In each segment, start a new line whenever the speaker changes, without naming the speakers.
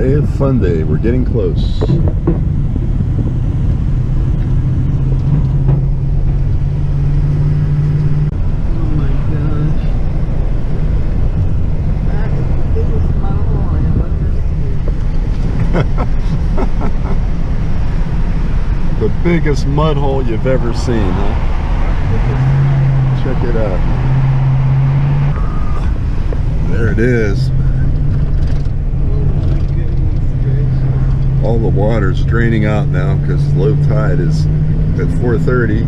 Bay of Fundy. We're getting close.
Oh my gosh. That is the biggest mud hole I have ever seen.
The biggest mud hole you've ever seen, huh? Check it out. There it is. All the water's draining out now because low tide is at 4:30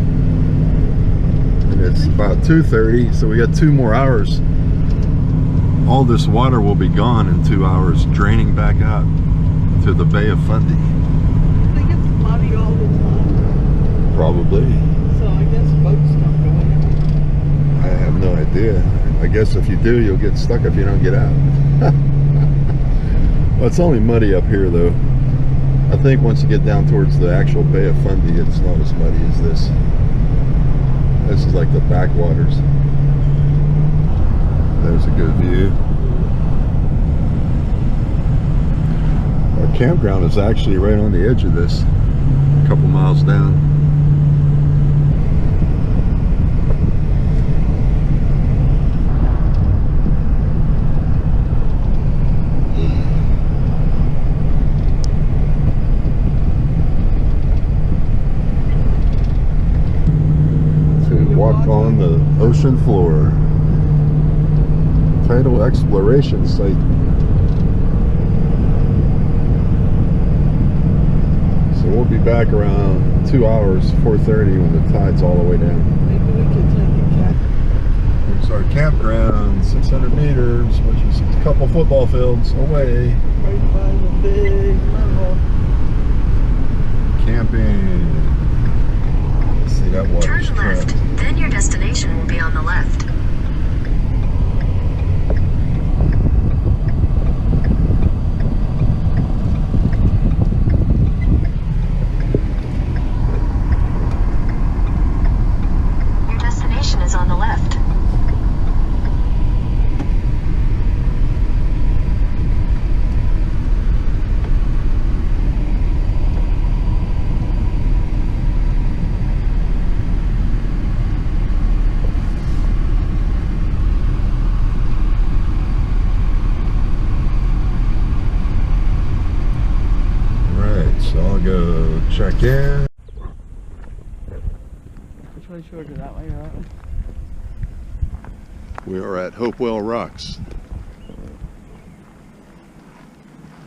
and it's about 2:30, so we got 2 more hours. All this water will be gone in 2 hours, draining back out to the Bay of Fundy.
I think it's muddy all the time.
Probably.
So I guess boats don't go in.
I have no idea. I guess if you do, you'll get stuck if you don't get out. Well, it's only muddy up here though. I think once you get down towards the actual Bay of Fundy, it's not as muddy as this. This is like the backwaters. There's a good view. Our campground is actually right on the edge of this, a couple miles down. Walk on the ocean floor. Tidal exploration site. So we'll be back around 2 hours, 4:30, when the tide's all the way down.
Maybe we could take a cat.
Here's our campground, 600 meters, which is a couple football fields away.
Right by the big mud
Camping. See that water's
Turn left,
trapped.
then your destination will be on the left. Your destination is on the left.
So I'll go check in.
Which way should I go, that way or that way?
We are at Hopewell Rocks.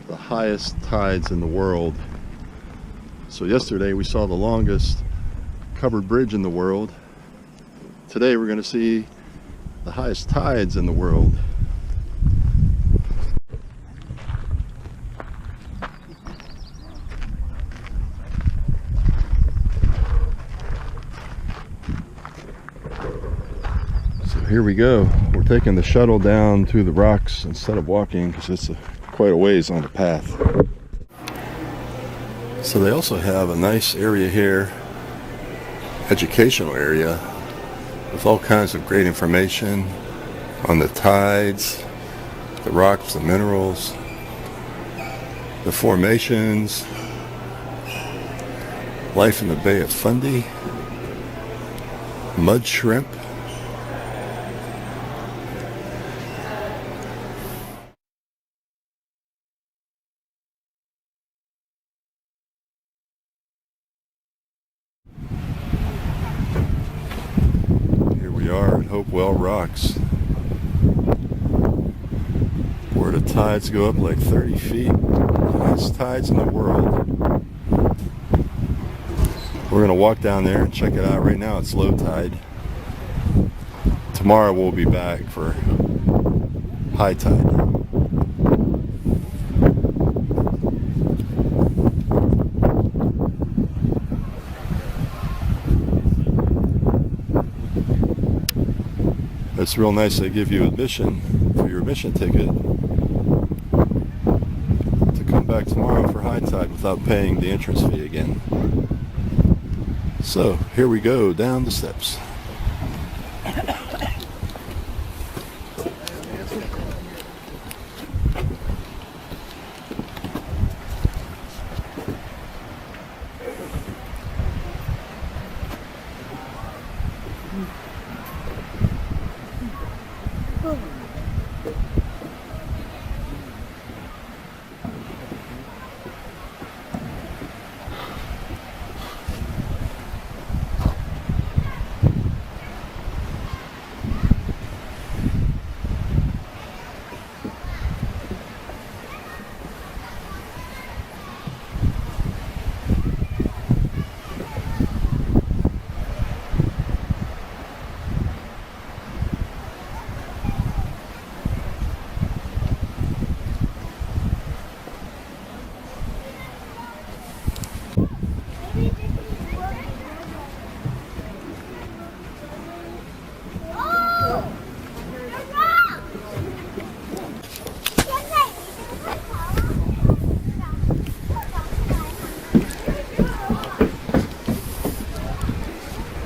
The highest tides in the world. So yesterday we saw the longest covered bridge in the world. Today we're going to see the highest tides in the world. Here we go. We're taking the shuttle down to the rocks instead of walking because it's quite a ways on the path. So they also have a nice area here, educational area, with all kinds of great information on the tides, the rocks, the minerals, the formations, life in the Bay of Fundy, mud shrimp. We are at Hopewell Rocks, where the tides go up like 30 feet. Highest tides in the world. We're going to walk down there and check it out. Right now it's low tide. Tomorrow we'll be back for high tide. It's real nice they give you admission for your admission ticket to come back tomorrow for high tide without paying the entrance fee again. So here we go down the steps.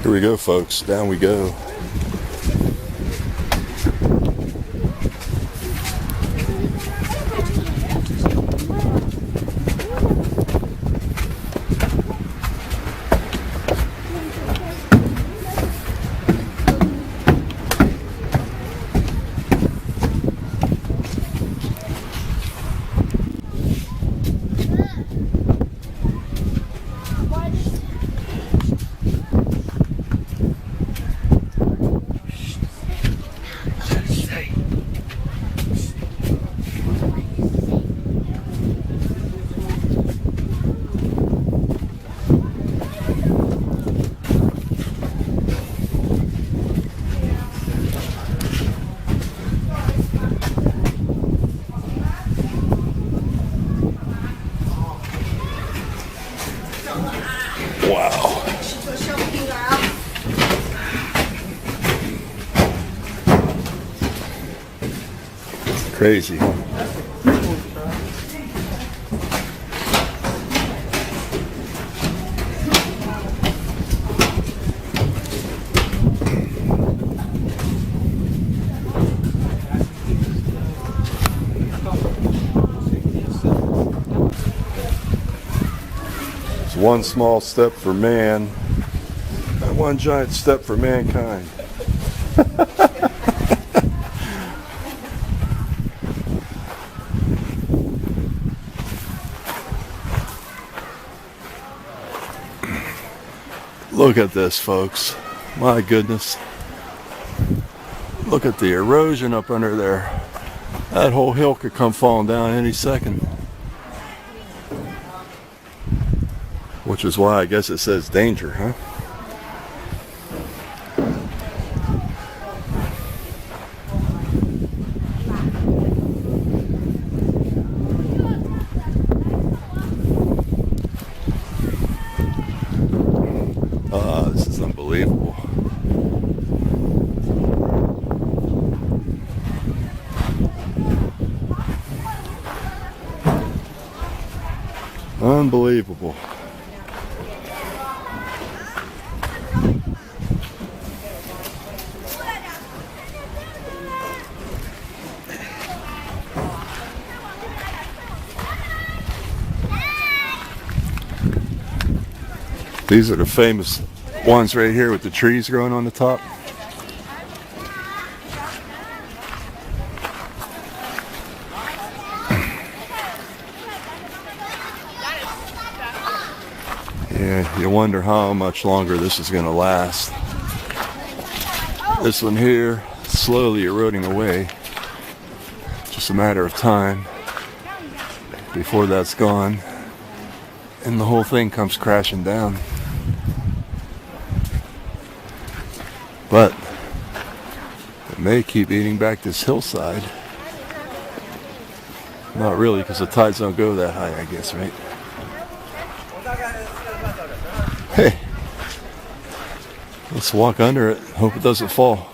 Here we go, folks. Down we go. Wow. Crazy, huh? It's one small step for man, and one giant step for mankind. Look at this, folks. My goodness. Look at the erosion up under there. That whole hill could come falling down any second. Which is why I guess it says danger, huh? This is unbelievable. Unbelievable. These are the famous ones right here with the trees growing on the top. Yeah, you wonder how much longer this is going to last. This one here, slowly eroding away. Just a matter of time before that's gone, and the whole thing comes crashing down. But it may keep eating back this hillside. Not really, because the tides don't go that high, I guess, right? Hey, let's walk under it. Hope it doesn't fall.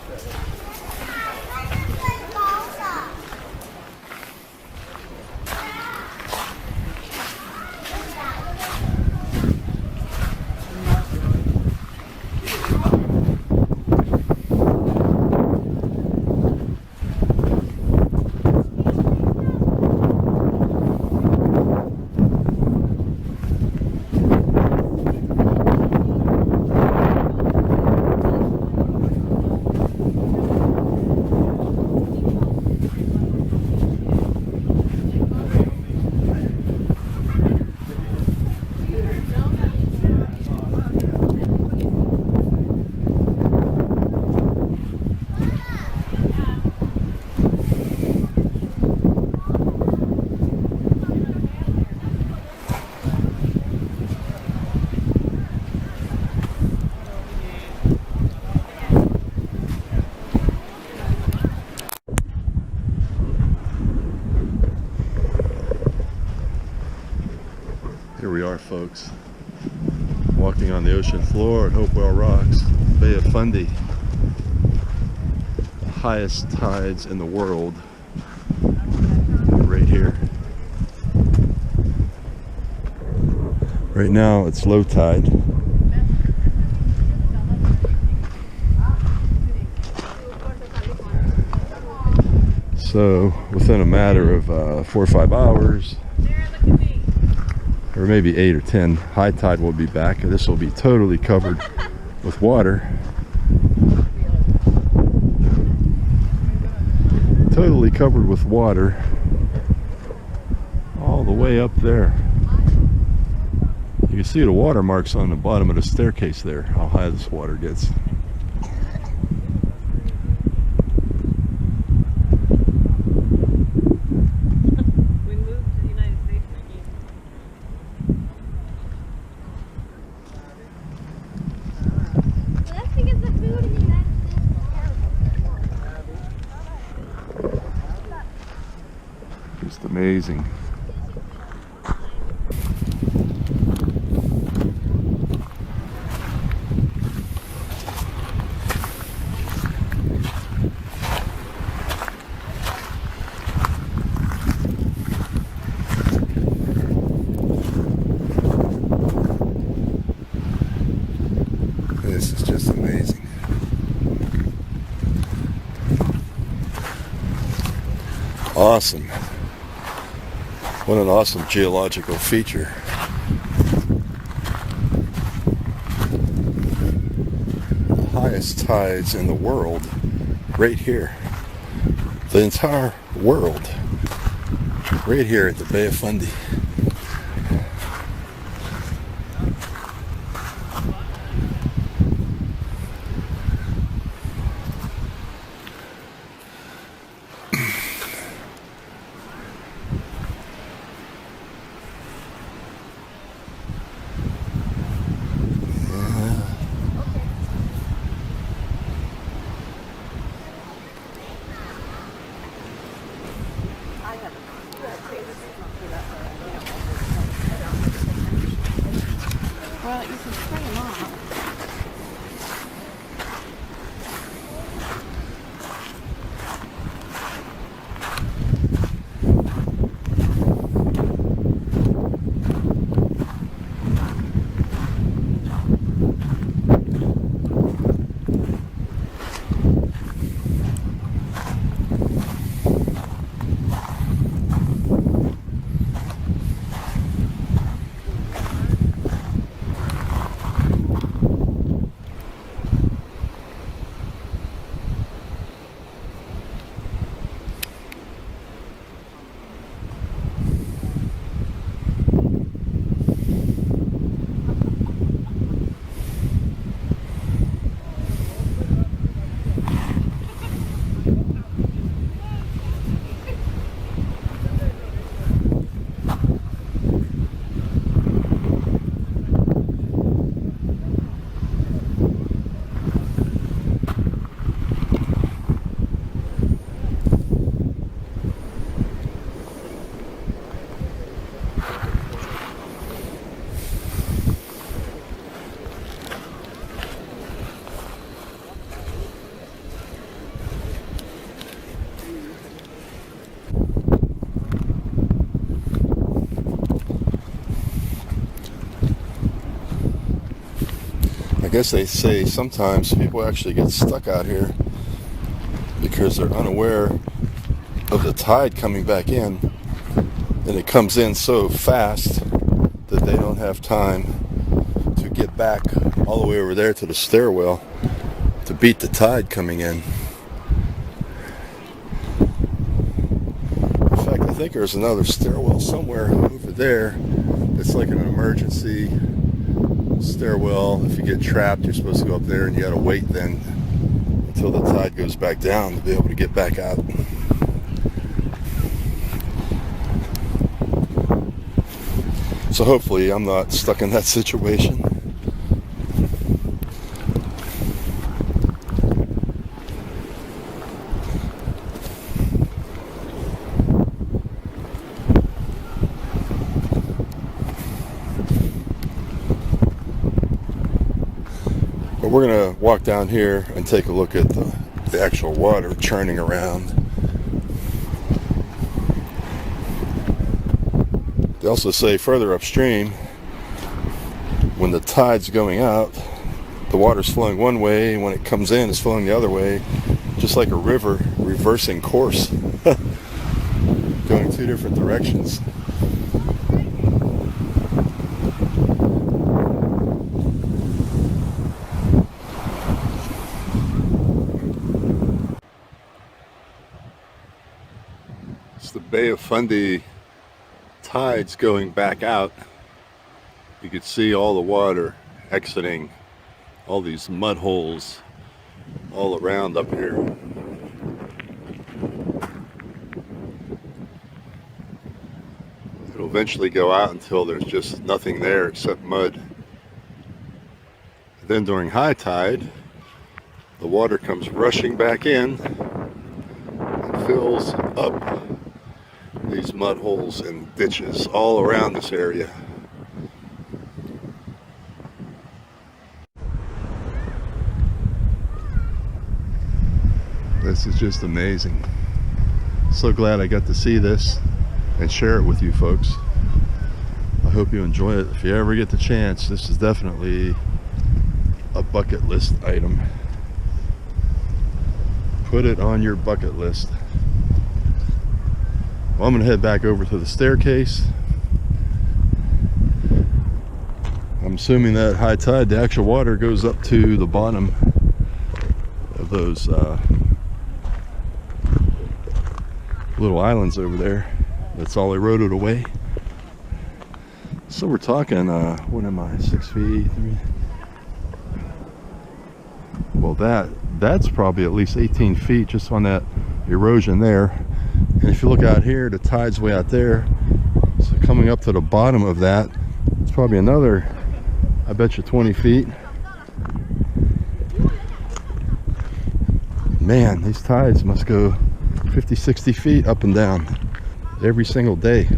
Here we are, folks, walking on the ocean floor at Hopewell Rocks, Bay of Fundy. The highest tides in the world, right here. Right now it's low tide. So within a matter of 4 or 5 hours, or maybe 8 or 10, high tide will be back. This will be totally covered with water. Totally covered with water all the way up there. You can see the water marks on the bottom of the staircase there, how high this water gets.
We moved to the United States, Mickey.
Well, that's because the food in the United States is terrible.
Just amazing. This is just amazing. Awesome. What an awesome geological feature. The highest tides in the world right here. The entire world right here at the Bay of Fundy.
Well, you can spray them off.
I guess they say sometimes people actually get stuck out here because they're unaware of the tide coming back in, and it comes in so fast that they don't have time to get back all the way over there to the stairwell to beat the tide coming in. In fact, I think there's another stairwell somewhere over there. It's like an emergency stairwell. If you get trapped, you're supposed to go up there, and you got to wait then until the tide goes back down to be able to get back out. So hopefully I'm not stuck in that situation. But we're going to walk down here and take a look at the actual water churning around. They also say further upstream, when the tide's going out, the water's flowing one way, and when it comes in, it's flowing the other way, just like a river reversing course. going two different directions. It's the Bay of Fundy tides going back out. You could see all the water exiting all these mud holes all around up here. It'll eventually go out until there's just nothing there except mud. Then during high tide, the water comes rushing back in and fills up these mud holes and ditches all around this area. This is just amazing. So glad I got to see this and share it with you folks. I hope you enjoy it. If you ever get the chance, this is definitely a bucket list item. Put it on your bucket list. Well, I'm going to head back over to the staircase. I'm assuming that high tide, the actual water goes up to the bottom of those little islands over there. That's all eroded away. So we're talking, what am I, 6 feet? Well, that's probably at least 18 feet just on that erosion there. And if you look out here, the tide's way out there. So coming up to the bottom of that, it's probably another, I bet you 20 feet. Man, these tides must go 50, 60 feet up and down every single day.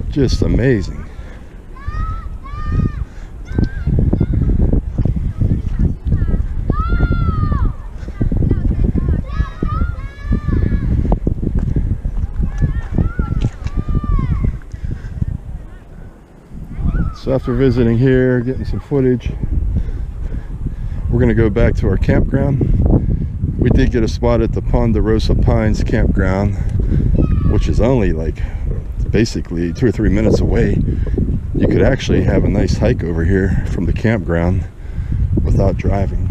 Just amazing. So after visiting here, getting some footage, we're going to go back to our campground. We did get a spot at the Ponderosa Pines campground, which is only like basically 2 or 3 minutes away. You could actually have a nice hike over here from the campground without driving.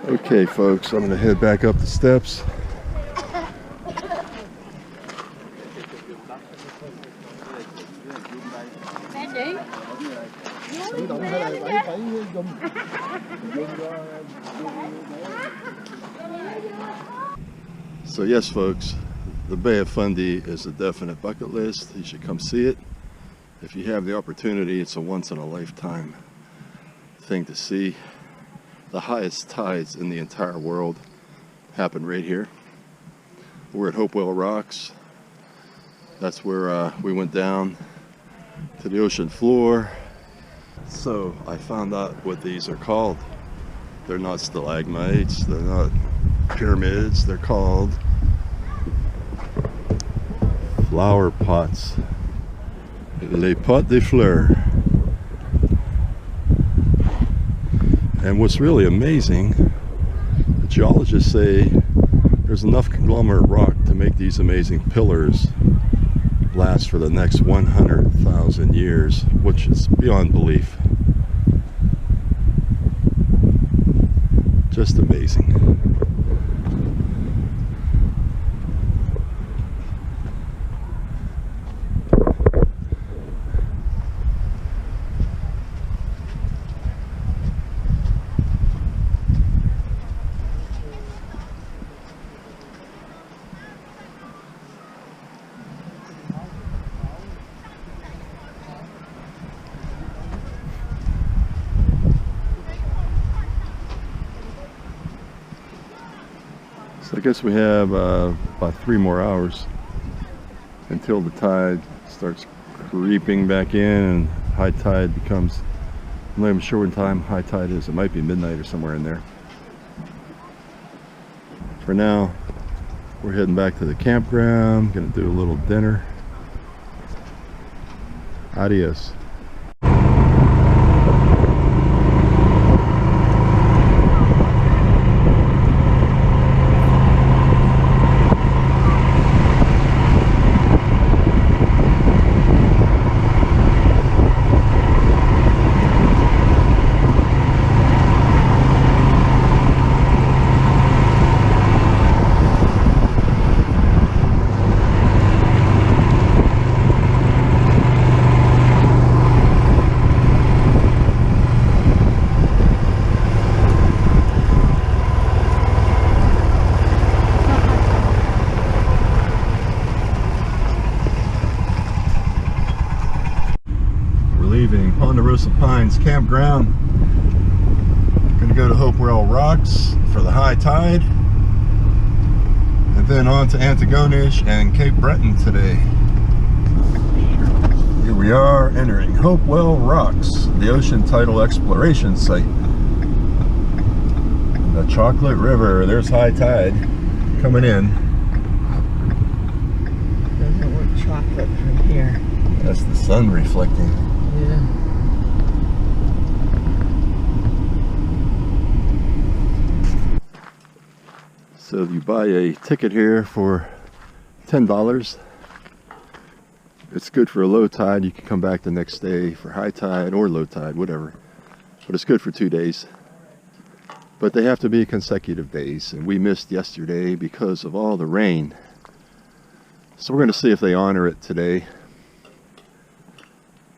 Okay folks, I'm going to head back up the steps. So yes folks, the Bay of Fundy is a definite bucket list. You should come see it. If you have the opportunity, it's a once in a lifetime thing to see. The highest tides in the entire world happen right here. We're at Hopewell Rocks. That's where we went down to the ocean floor. So I found out what these are called. They're not stalagmites, they're not pyramids, they're called flower pots. Les Pots de Fleurs. And what's really amazing, the geologists say there's enough conglomerate rock to make these amazing pillars last for the next 100,000 years, which is beyond belief. Just amazing. So I guess we have about 3 more hours until the tide starts creeping back in and high tide becomes, I'm not even sure what time high tide is. It might be midnight or somewhere in there. For now, we're heading back to the campground, gonna do a little dinner. Adios. Ponderosa Pines campground. Gonna go to Hopewell Rocks for the high tide, and then on to Antigonish and Cape Breton today. Here we are entering Hopewell Rocks, the ocean tidal exploration site. The Chocolate River, there's high tide coming in.
Doesn't look chocolate from here.
That's the sun reflecting.
Yeah.
So you buy a ticket here for $10. It's good for a low tide. You can come back the next day for high tide or low tide, whatever. But it's good for 2 days. But they have to be consecutive days, and we missed yesterday because of all the rain. So we're going to see if they honor it today.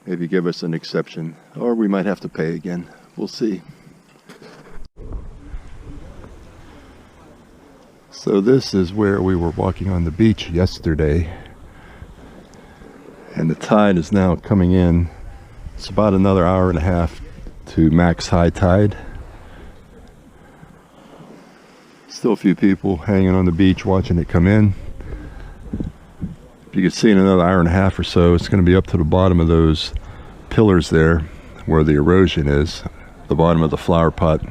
Maybe give us an exception, or we might have to pay again. We'll see. So this is where we were walking on the beach yesterday, and the tide is now coming in. It's about another hour and a half to max high tide. Still a few people hanging on the beach watching it come in. You can see in another hour and a half or so, it's going to be up to the bottom of those pillars there where the erosion is, the bottom of the flower pot.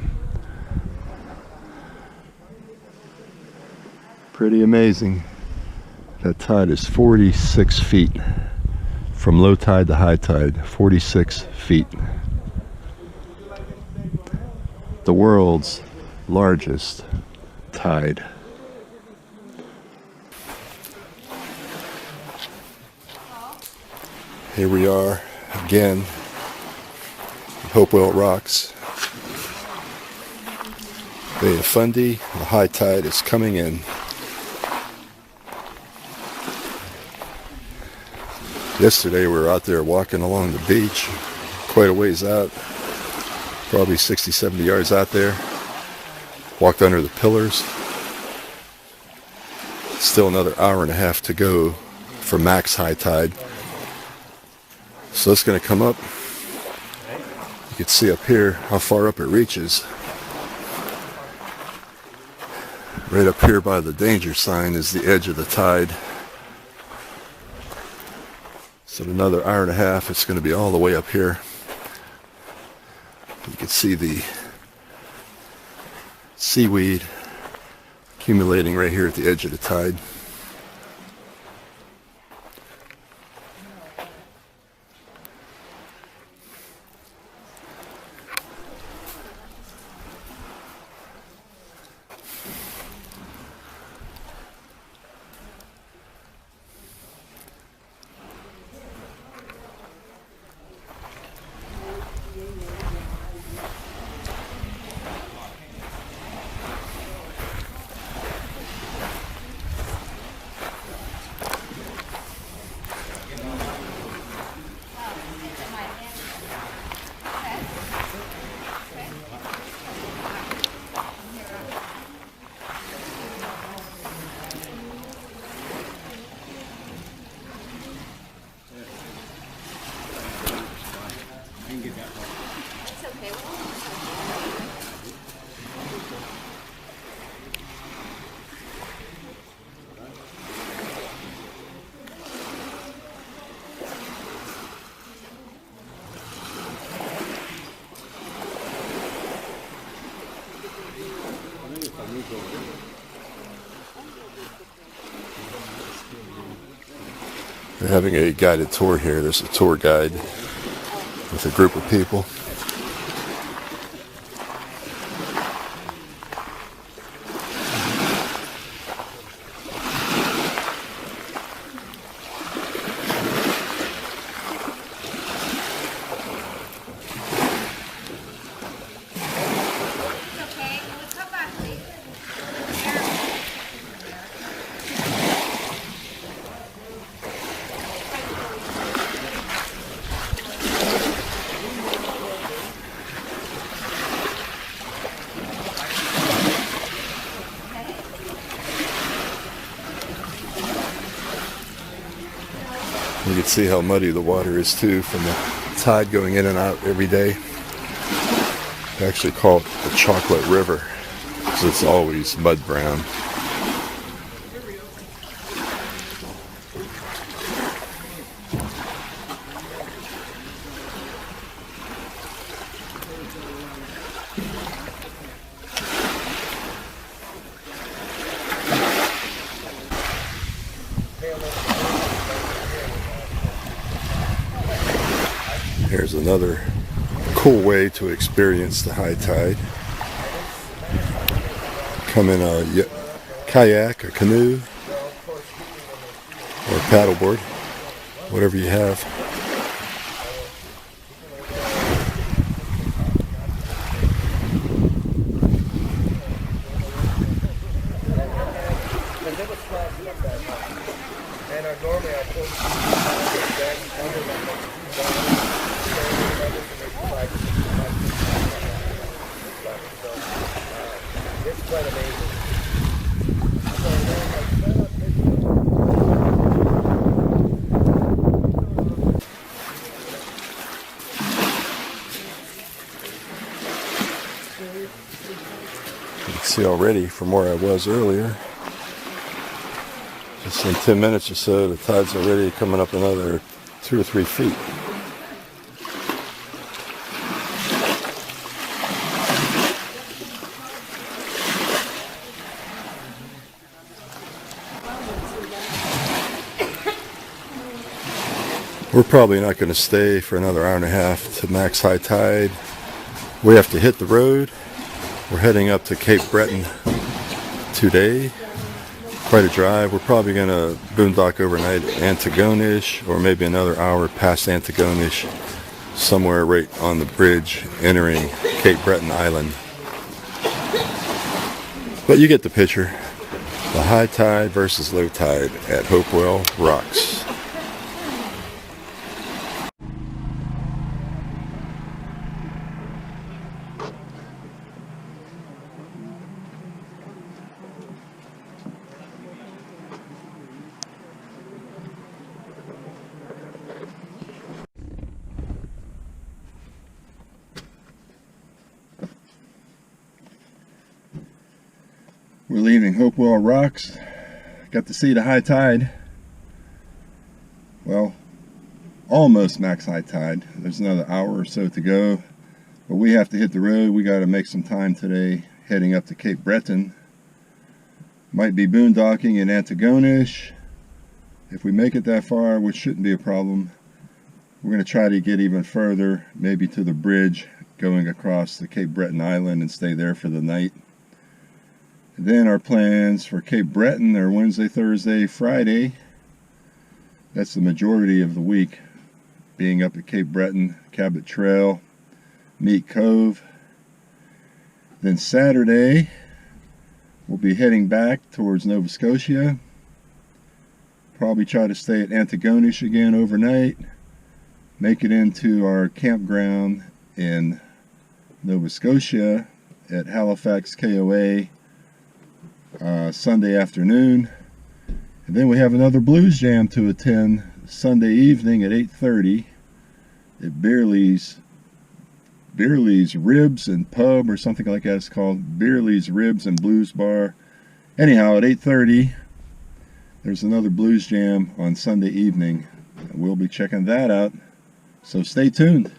Pretty amazing. That tide is 46 feet from low tide to high tide. 46 feet. The world's largest tide. Here we are again, Hopewell Rocks, Bay of Fundy. The high tide is coming in. Yesterday we were out there walking along the beach, quite a ways out, probably 60, 70 yards out there. Walked under the pillars. Still another hour and a half to go for max high tide. So it's going to come up. You can see up here how far up it reaches. Right up here by the danger sign is the edge of the tide. So in another hour and a half, it's going to be all the way up here. You can see the seaweed accumulating right here at the edge of the tide.
okay.
They're having a guided tour here. There's a tour guide with a group of people. You can see how muddy the water is too from the tide going in and out every day. They actually call it the Chocolate River because it's always mud brown. Here's another cool way to experience the high tide. Come in a kayak, a canoe, or a paddleboard, whatever you have. You can see already from where I was earlier, just in 10 minutes or so, the tide's already coming up another 2 or 3 feet. We're probably not going to stay for another hour and a half to max high tide. We have to hit the road. We're heading up to Cape Breton today. Quite a drive. We're probably going to boondock overnight at Antigonish, or maybe another hour past Antigonish, somewhere right on the bridge entering Cape Breton Island. But you get the picture. The high tide versus low tide at Hopewell Rocks. We're leaving Hopewell Rocks. Got to see the high tide. Well, almost max high tide. There's another hour or so to go. But we have to hit the road. We got to make some time today heading up to Cape Breton. Might be boondocking in Antigonish. If we make it that far, which shouldn't be a problem, we're going to try to get even further, maybe to the bridge going across the Cape Breton Island and stay there for the night. Then our plans for Cape Breton are Wednesday, Thursday, Friday. That's the majority of the week, being up at Cape Breton, Cabot Trail, Meat Cove. Then Saturday, we'll be heading back towards Nova Scotia. Probably try to stay at Antigonish again overnight. Make it into our campground in Nova Scotia at Halifax KOA Sunday afternoon. And then we have another blues jam to attend Sunday evening at 8:30 at Beerley's Ribs and Pub or something like that. It's called Beerley's Ribs and Blues Bar. Anyhow, at 8:30, there's another blues jam on Sunday evening. We'll be checking that out. So stay tuned.